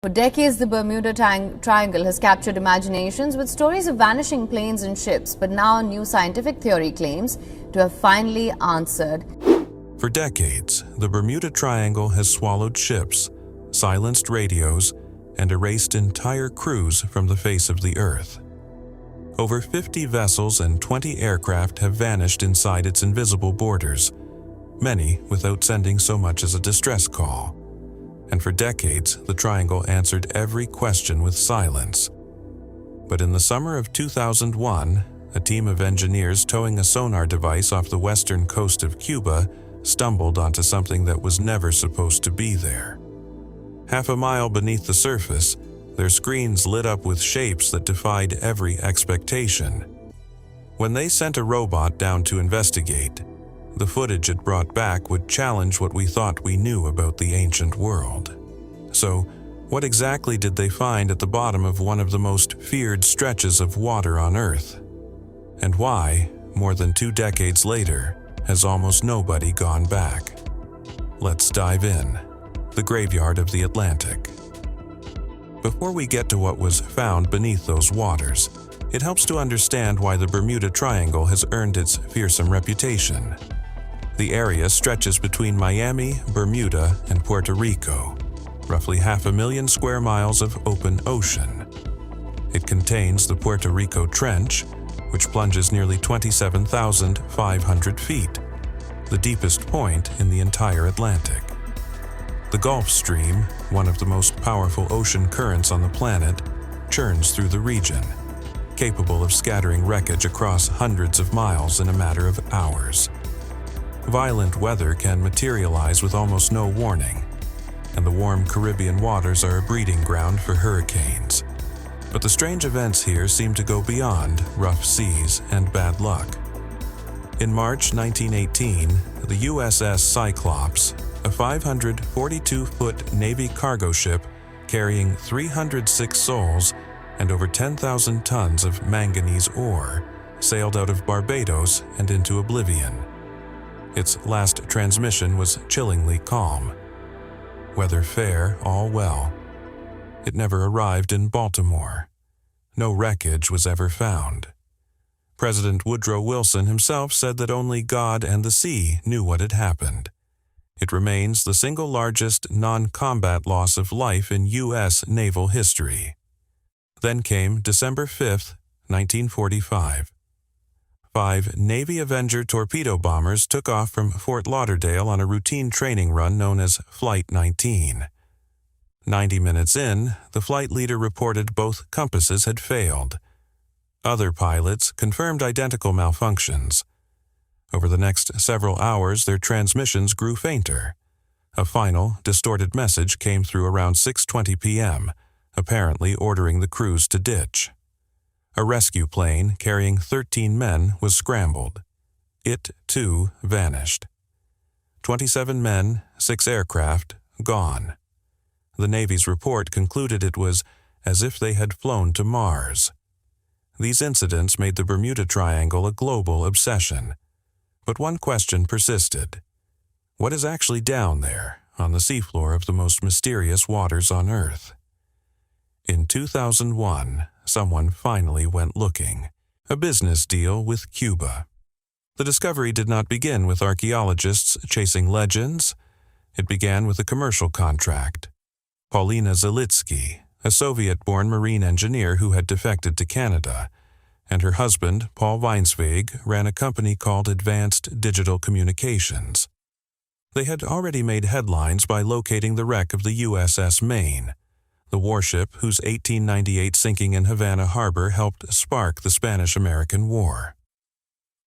For decades, the Bermuda Triangle has captured imaginations with stories of vanishing planes and ships, but now new scientific theory claims to have finally answered. For decades, the Bermuda Triangle has swallowed ships, silenced radios, and erased entire crews from the face of the Earth. Over 50 vessels and 20 aircraft have vanished inside its invisible borders, many without sending so much as a distress call. And for decades, the Triangle answered every question with silence. But in the summer of 2001, a team of engineers towing a sonar device off the western coast of Cuba stumbled onto something that was never supposed to be there. Half a mile beneath the surface, their screens lit up with shapes that defied every expectation. When they sent a robot down to investigate, the footage it brought back would challenge what we thought we knew about the ancient world. So, what exactly did they find at the bottom of one of the most feared stretches of water on Earth? And why, more than 2 decades later, has almost nobody gone back? Let's dive in. The graveyard of the Atlantic. Before we get to what was found beneath those waters, it helps to understand why the Bermuda Triangle has earned its fearsome reputation. The area stretches between Miami, Bermuda, and Puerto Rico, roughly 500,000 square miles of open ocean. It contains the Puerto Rico Trench, which plunges nearly 27,500 feet, the deepest point in the entire Atlantic. The Gulf Stream, one of the most powerful ocean currents on the planet, churns through the region, capable of scattering wreckage across hundreds of miles in a matter of hours. Violent weather can materialize with almost no warning, and the warm Caribbean waters are a breeding ground for hurricanes. But the strange events here seem to go beyond rough seas and bad luck. In March 1918, the USS Cyclops, a 542-foot Navy cargo ship carrying 306 souls and over 10,000 tons of manganese ore, sailed out of Barbados and into oblivion. Its last transmission was chillingly calm. Weather fair, all well. It never arrived in Baltimore. No wreckage was ever found. President Woodrow Wilson himself said that only God and the sea knew what had happened. It remains the single largest non-combat loss of life in U.S. naval history. Then came December 5, 1945. 5 Navy Avenger torpedo bombers took off from Fort Lauderdale on a routine training run known as Flight 19. 90 minutes in, the flight leader reported both compasses had failed. Other pilots confirmed identical malfunctions. Over the next several hours, their transmissions grew fainter. A final, distorted message came through around 6:20 p.m., apparently ordering the crews to ditch. A rescue plane carrying 13 men was scrambled. It, too, vanished. 27 men, 6 aircraft, gone. The Navy's report concluded it was as if they had flown to Mars. These incidents made the Bermuda Triangle a global obsession. But one question persisted. What is actually down there, on the seafloor of the most mysterious waters on Earth? In 2001, someone finally went looking. A business deal with Cuba. The discovery did not begin with archaeologists chasing legends. It began with a commercial contract. Paulina Zalitsky, a Soviet-born marine engineer who had defected to Canada, and her husband, Paul Weinsweg, ran a company called Advanced Digital Communications. They had already made headlines by locating the wreck of the USS Maine, the warship whose 1898 sinking in Havana Harbor helped spark the Spanish-American War.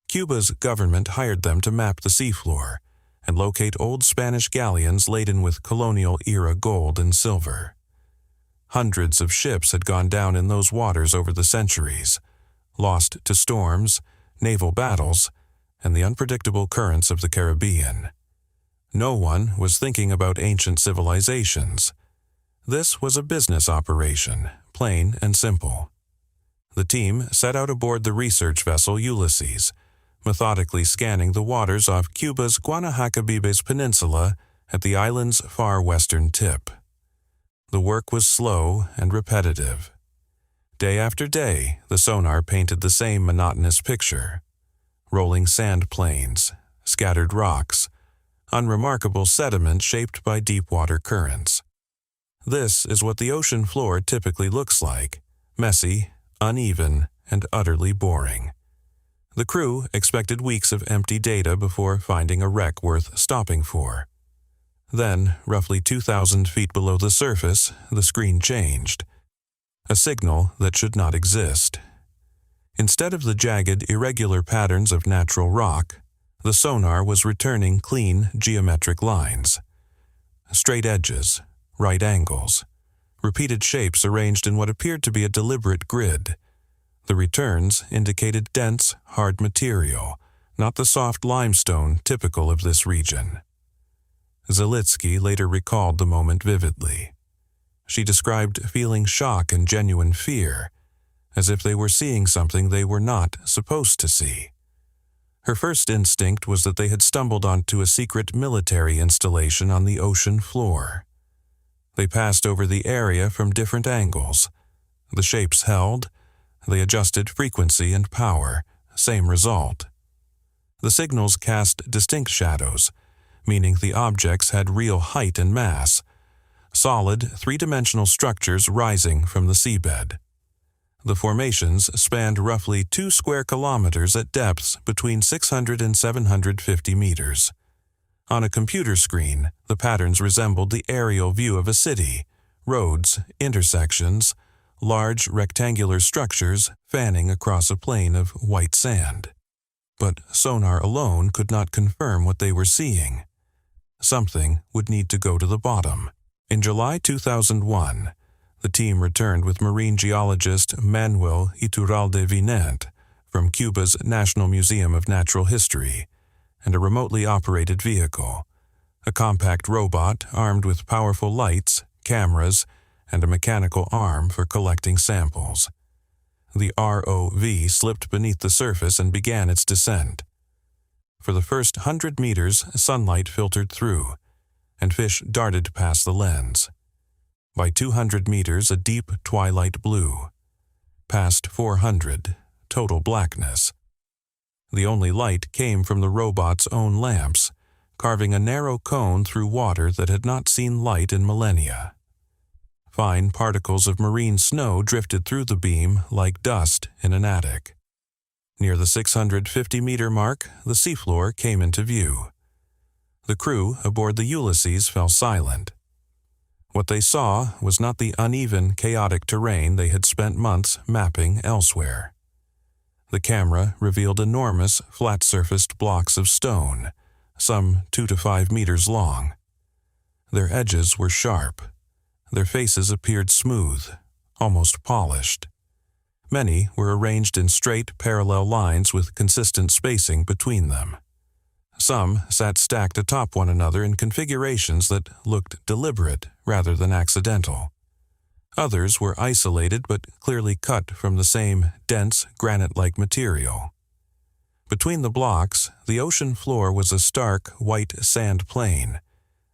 Cuba's government hired them to map the seafloor and locate old Spanish galleons laden with colonial-era gold and silver. Hundreds of ships had gone down in those waters over the centuries, lost to storms, naval battles, and the unpredictable currents of the Caribbean. No one was thinking about ancient civilizations. This was a business operation, plain and simple. The team set out aboard the research vessel Ulysses, methodically scanning the waters off Cuba's Guanahacoibes Peninsula at the island's far western tip. The work was slow and repetitive. Day after day, the sonar painted the same monotonous picture. Rolling sand plains, scattered rocks, unremarkable sediment shaped by deep water currents. This is what the ocean floor typically looks like: messy, uneven, and utterly boring. The crew expected weeks of empty data before finding a wreck worth stopping for. Then, roughly 2,000 feet below the surface, the screen changed. A signal that should not exist. Instead of the jagged, irregular patterns of natural rock, the sonar was returning clean, geometric lines. Straight edges, right angles, repeated shapes arranged in what appeared to be a deliberate grid. The returns indicated dense, hard material, not the soft limestone typical of this region. Zalitsky later recalled the moment vividly. She described feeling shock and genuine fear, as if they were seeing something they were not supposed to see. Her first instinct was that they had stumbled onto a secret military installation on the ocean floor. They passed over the area from different angles. The shapes held. They adjusted frequency and power. Same result. The signals cast distinct shadows, meaning the objects had real height and mass, solid, three-dimensional structures rising from the seabed. The formations spanned roughly 2 square kilometers at depths between 600 and 750 meters. On a computer screen, the patterns resembled the aerial view of a city: roads, intersections, large rectangular structures fanning across a plain of white sand. But sonar alone could not confirm what they were seeing. Something would need to go to the bottom. In July 2001, the team returned with marine geologist Manuel Iturralde Vinent from Cuba's National Museum of Natural History and a remotely operated vehicle, a compact robot armed with powerful lights, cameras, and a mechanical arm for collecting samples. The ROV slipped beneath the surface and began its descent. For the first 100 meters, sunlight filtered through, and fish darted past the lens. By 200 meters, a deep twilight blue. Past 400, total blackness. The only light came from the robot's own lamps, carving a narrow cone through water that had not seen light in millennia. Fine particles of marine snow drifted through the beam like dust in an attic. Near the 650-meter mark, the seafloor came into view. The crew aboard the Ulysses fell silent. What they saw was not the uneven, chaotic terrain they had spent months mapping elsewhere. The camera revealed enormous, flat-surfaced blocks of stone, some 2 to 5 meters long. Their edges were sharp. Their faces appeared smooth, almost polished. Many were arranged in straight, parallel lines with consistent spacing between them. Some sat stacked atop one another in configurations that looked deliberate rather than accidental. Others were isolated but clearly cut from the same dense, granite-like material. Between the blocks, the ocean floor was a stark, white sand plain,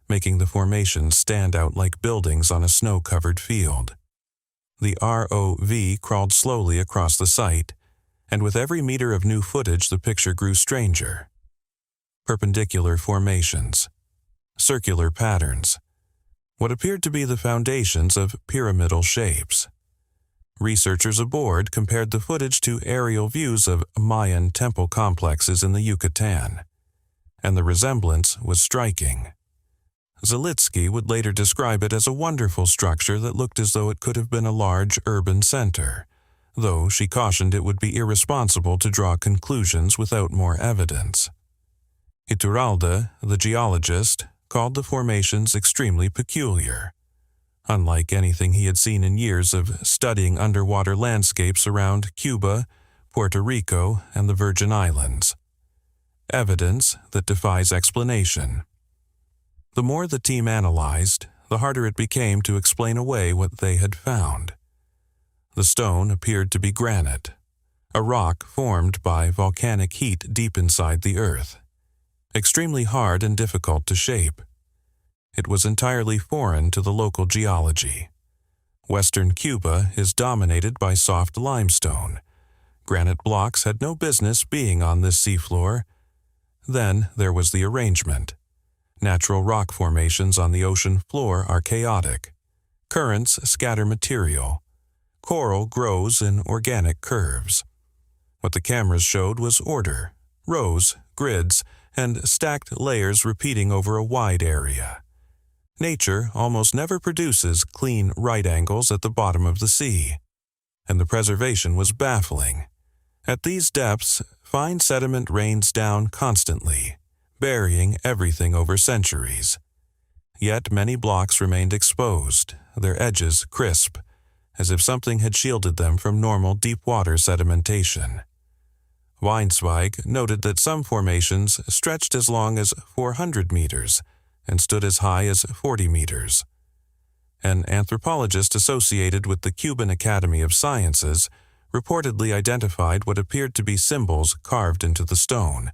making the formations stand out like buildings on a snow-covered field. The ROV crawled slowly across the site, and with every meter of new footage the picture grew stranger. Perpendicular formations, circular patterns, what appeared to be the foundations of pyramidal shapes. Researchers aboard compared the footage to aerial views of Mayan temple complexes in the Yucatan, and the resemblance was striking. Zalitsky would later describe it as a wonderful structure that looked as though it could have been a large urban center, though she cautioned it would be irresponsible to draw conclusions without more evidence. Iturralde, the geologist, called the formations extremely peculiar, unlike anything he had seen in years of studying underwater landscapes around Cuba, Puerto Rico, and the Virgin Islands. Evidence that defies explanation. The more the team analyzed, the harder it became to explain away what they had found. The stone appeared to be granite, a rock formed by volcanic heat deep inside the earth, extremely hard and difficult to shape. it was entirely foreign to the local geology. Western Cuba is dominated by soft limestone. Granite blocks had no business being on this seafloor. Then there was the arrangement. Natural rock formations on the ocean floor are chaotic. Currents scatter material. Coral grows in organic curves. What the cameras showed was order, rows, grids, and stacked layers repeating over a wide area. Nature almost never produces clean right angles at the bottom of the sea, and the preservation was baffling. At these depths, fine sediment rains down constantly, burying everything over centuries. Yet many blocks remained exposed, their edges crisp, as if something had shielded them from normal deep-water sedimentation. Weinzweig noted that some formations stretched as long as 400 meters and stood as high as 40 meters. An anthropologist associated with the Cuban Academy of Sciences reportedly identified what appeared to be symbols carved into the stone,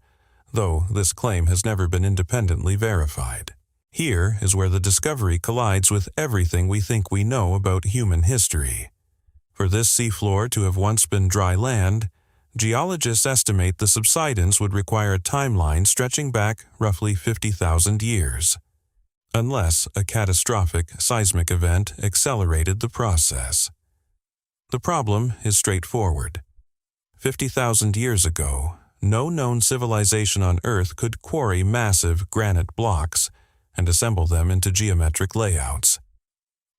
though this claim has never been independently verified. Here is where the discovery collides with everything we think we know about human history. For this seafloor to have once been dry land, geologists estimate the subsidence would require a timeline stretching back roughly 50,000 years, unless a catastrophic seismic event accelerated the process. The problem is straightforward. 50,000 years ago, no known civilization on Earth could quarry massive granite blocks and assemble them into geometric layouts.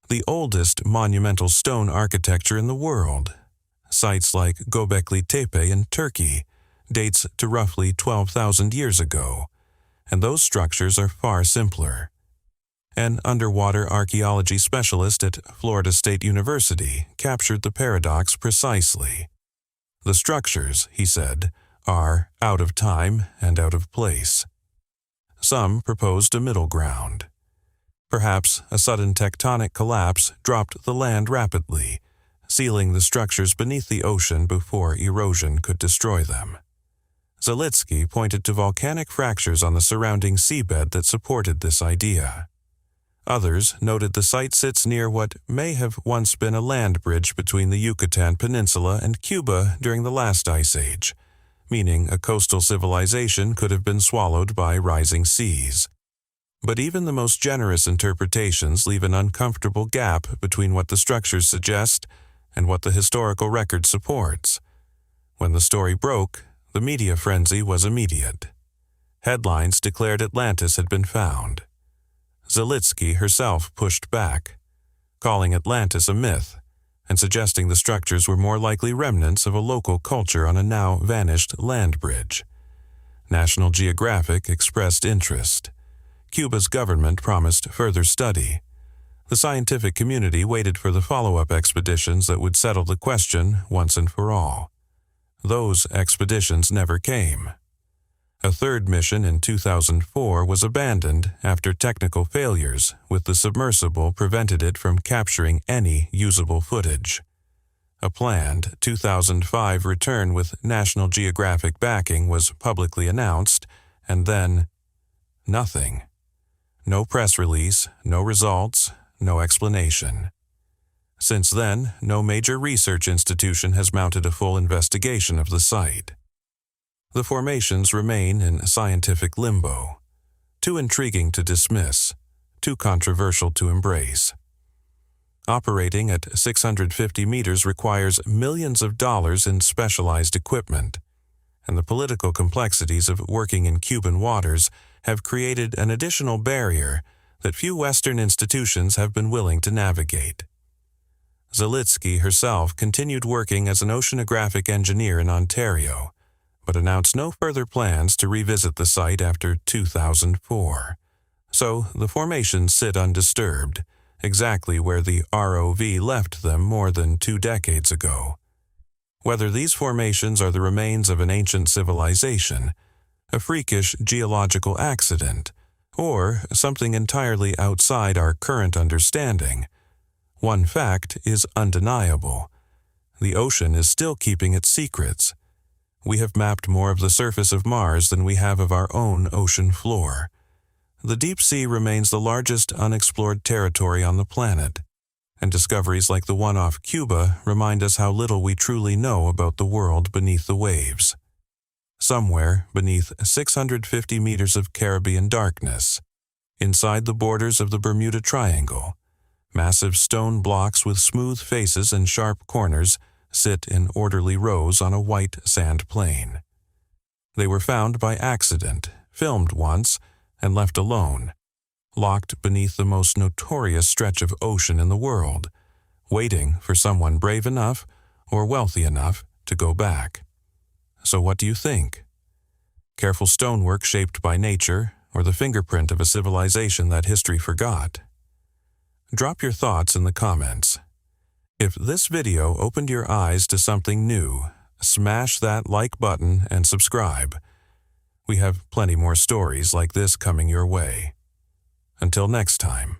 The oldest monumental stone architecture in the world, sites like Göbekli Tepe in Turkey, dates to roughly 12,000 years ago, and those structures are far simpler. An underwater archaeology specialist at Florida State University captured the paradox precisely. The structures, he said, are out of time and out of place. Some proposed a middle ground. Perhaps a sudden tectonic collapse dropped the land rapidly, sealing the structures beneath the ocean before erosion could destroy them. Zalitsky pointed to volcanic fractures on the surrounding seabed that supported this idea. Others noted the site sits near what may have once been a land bridge between the Yucatan Peninsula and Cuba during the last ice age, meaning a coastal civilization could have been swallowed by rising seas. But even the most generous interpretations leave an uncomfortable gap between what the structures suggest and what the historical record supports. When the story broke, the media frenzy was immediate. Headlines declared Atlantis had been found. Zalitsky herself pushed back, calling Atlantis a myth and suggesting the structures were more likely remnants of a local culture on a now vanished land bridge. National Geographic expressed interest. Cuba's government promised further study. The scientific community waited for the follow-up expeditions that would settle the question once and for all. Those expeditions never came. A third mission in 2004 was abandoned after technical failures, with the submersible prevented it from capturing any usable footage. A planned 2005 return with National Geographic backing was publicly announced, and then nothing. No press release, no results, no explanation. Since then, no major research institution has mounted a full investigation of the site. The formations remain in scientific limbo, too intriguing to dismiss, too controversial to embrace. Operating at 650 meters requires millions of dollars in specialized equipment, and the political complexities of working in Cuban waters have created an additional barrier that few Western institutions have been willing to navigate. Zalitsky herself continued working as an oceanographic engineer in Ontario, but announced no further plans to revisit the site after 2004. So the formations sit undisturbed, exactly where the ROV left them more than 2 decades ago. Whether these formations are the remains of an ancient civilization, a freakish geological accident, or something entirely outside our current understanding, one fact is undeniable. The ocean is still keeping its secrets. We have mapped more of the surface of Mars than we have of our own ocean floor. the deep sea remains the largest unexplored territory on the planet, and discoveries like the one off Cuba remind us how little we truly know about the world beneath the waves. Somewhere beneath 650 meters of Caribbean darkness, inside the borders of the Bermuda Triangle, massive stone blocks with smooth faces and sharp corners sit in orderly rows on a white sand plain. They were found by accident, filmed once, and left alone, locked beneath the most notorious stretch of ocean in the world, waiting for someone brave enough or wealthy enough to go back. So what do you think? Careful stonework shaped by nature, or the fingerprint of a civilization that history forgot? Drop your thoughts in the comments. If this video opened your eyes to something new, smash that like button and subscribe. We have plenty more stories like this coming your way. Until next time.